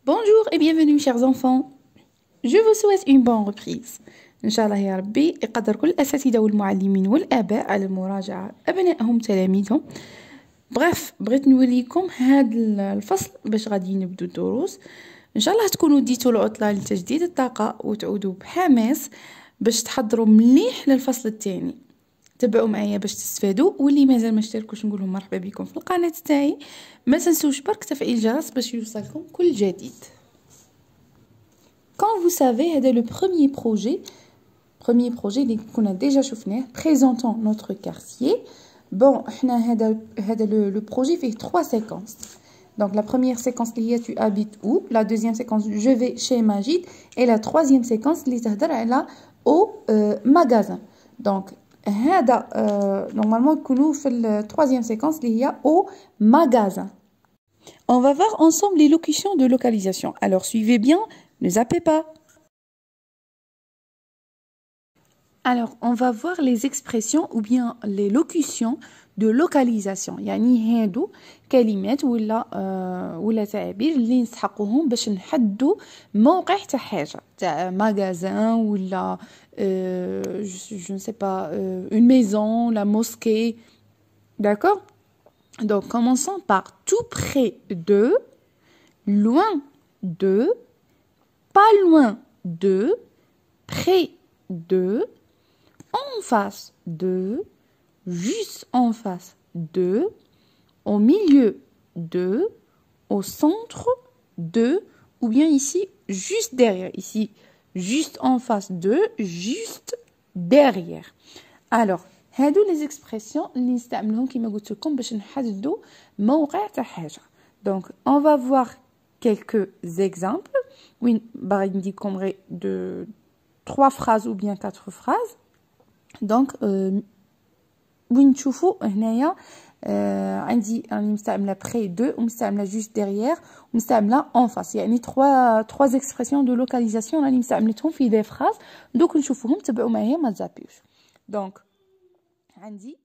Bonjour et bienvenue chers enfants. Je vous souhaite une bonne reprise. إن شاء الله يا ربي يقدر كل الأساتذة والمعلمين والآباء على مراجعة أبنائهم تلاميذهم. بغيت نوريكم هذا الفصل باش غادي نبدو الدروس. إن شاء الله تكونوا ديتوا العطلة لتجديد الطاقة وتعودوا بحماس باش تحضروا مليح للفصل الثاني. تابعوا معايا باش تستفادوا، واللي مازال ما اشتركوش نقول لهم مرحبا بكم في القناة تاعي. ما تنسوش برك تفعيل الجرس باش يوصلكم كل جديد. Quand vous savez, هذا le premier projet اللي كنا déjà شفناه présentant notre quartier. Bon, احنا هذا le projet fait 3 séquences. Donc la première séquence اللي هي tu habites où, la deuxième séquence je vais chez Majid, et la troisième séquence اللي تهضر على au magasin. Donc هذا normalement يكونوا في la troisième séquence اللي هي au magasin. On va voir ensemble les locutions de localisation. Alors suivez bien, ne zappez pas. Alors, on va voir les expressions ou bien les locutions de localisation. يعني هادو كلمات ولا تعابير اللي نستحقوهم باش نحددوا موقع تاع حاجة تاع magasin ولا je ne sais pas une maison, la mosquée. D'accord? Donc, commençons par tout près de, loin de, pas loin de, près de, en face de, juste en face de, au milieu de, au centre de, ou bien ici, juste derrière. Ici, juste en face de, juste derrière. Alors, هادو les expressions اللي نستعملهم كما قلت لكم باش نحددوا موقع تاع حاجة. Donc, on va voir quelques exemples. Oui, باغي نديكم غير de 3 phrases ou bien 4 phrases. Donc, وين تشوفوا هنايا عندي راني مستعمله près de ومستعمله juste derrière ومستعمله en face. يعني 3 expressions de localisation راني مستعملتهم في des phrases. دوك نشوفوهم تبعوا معايا ما تزابيوش. Donc عندي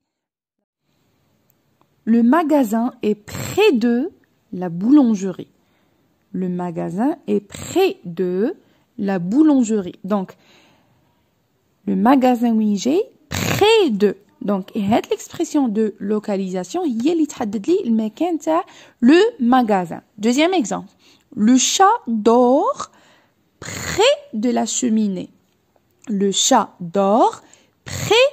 le magasin est près de la boulangerie. Le magasin est près de la boulangerie. Donc le magasin où j'ai près de. Donc cette l'expression de localisation هي اللي تحدد لي المكان تاع le magasin. Deuxième exemple. Le chat dort près de la cheminée. Le chat dort près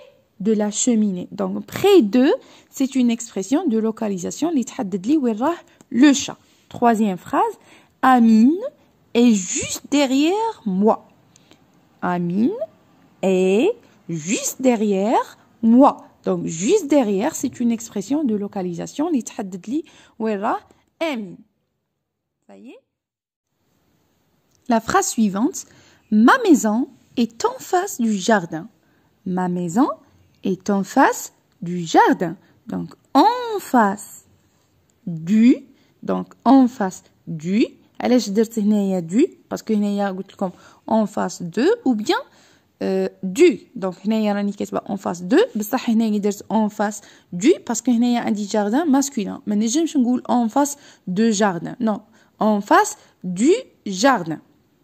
de la cheminée. Donc près de, c'est une expression de localisation اللي تحدد لي وين راه le chat. Troisième phrase. Amine est juste derrière moi. Amine est juste derrière moi. Donc juste derrière, c'est une expression de localisation اللي تحدد لي وين راه Amine. Ça y est. La phrase suivante. Ma maison est en face du jardin. Ma maison est en face du jardin. Donc en face du. Donc en face du. علاش درت هنايا du parce que هنايا قلت لكم en face de ou bien du. Donc هنايا راني كاتبه en face de بصح هنايا درت en face du parce que هنايا عندي jardin masculin. ما نجمش نقول en face de jardin. Non, en face du jardin.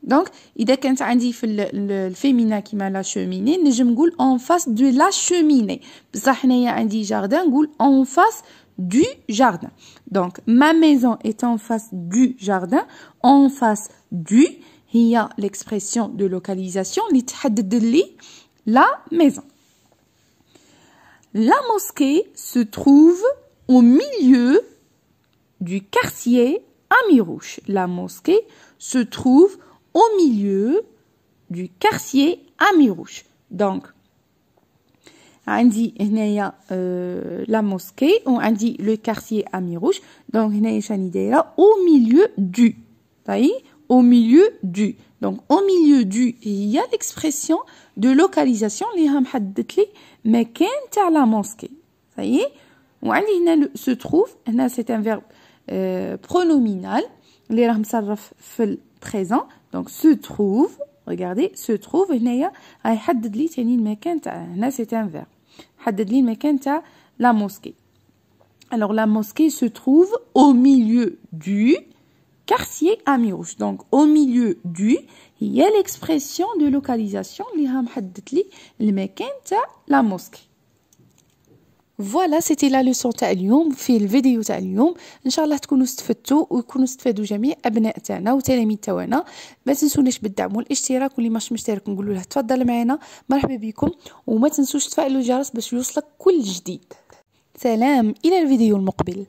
Donc إذا كانت عندي في الفيمينا كيما لا شوميني نجم نقول en face de la cheminée. بصح هنايا عندي jardin نقول en face du jardin. Donc ma maison est en face du jardin. En face du هي l'expression de localisation اللي تحدد لي la maison. La mosquée se trouve au milieu du quartier Amirouche. La mosquée se trouve au milieu du quartier Amirouche. Donc عندي هنايا la mosquée وعندي le quartier Amirouche. Donc هنايا شاني دايره au milieu du. طيب au milieu du. Donc au milieu du هي l'expression de localisation اللي راها محددت لي مكان تاع la mosquée. طيب وعندي هنا se trouve. هنا c'est un verbe pronominal اللي راه مصرف في ال présent. Donc se trouve. Regardez, se trouve هنايا غيحدد لي تاني المكان تاع هنا c'est un verbe. حدد لي المكان تاع la mosquée. Alors la mosquée se trouve au milieu du quartier Amirouche. Donc au milieu du il y a l'expression de localisation اللي ها محددت لي المكان تاع لا موسكي. فوالا سيتي لا لوسون تاع اليوم في الفيديو تاع اليوم. ان شاء الله تكونوا استفدتوا ويكونوا استفادوا جميع ابناء تاعنا وتلاميذ تاعنا. ما تنسوناش بالدعم والاشتراك، واللي ماشي مشترك نقولوا له تفضل معنا، مرحبا بكم، وما تنسوش تفعلوا الجرس باش يوصلك كل جديد. سلام، الى الفيديو المقبل.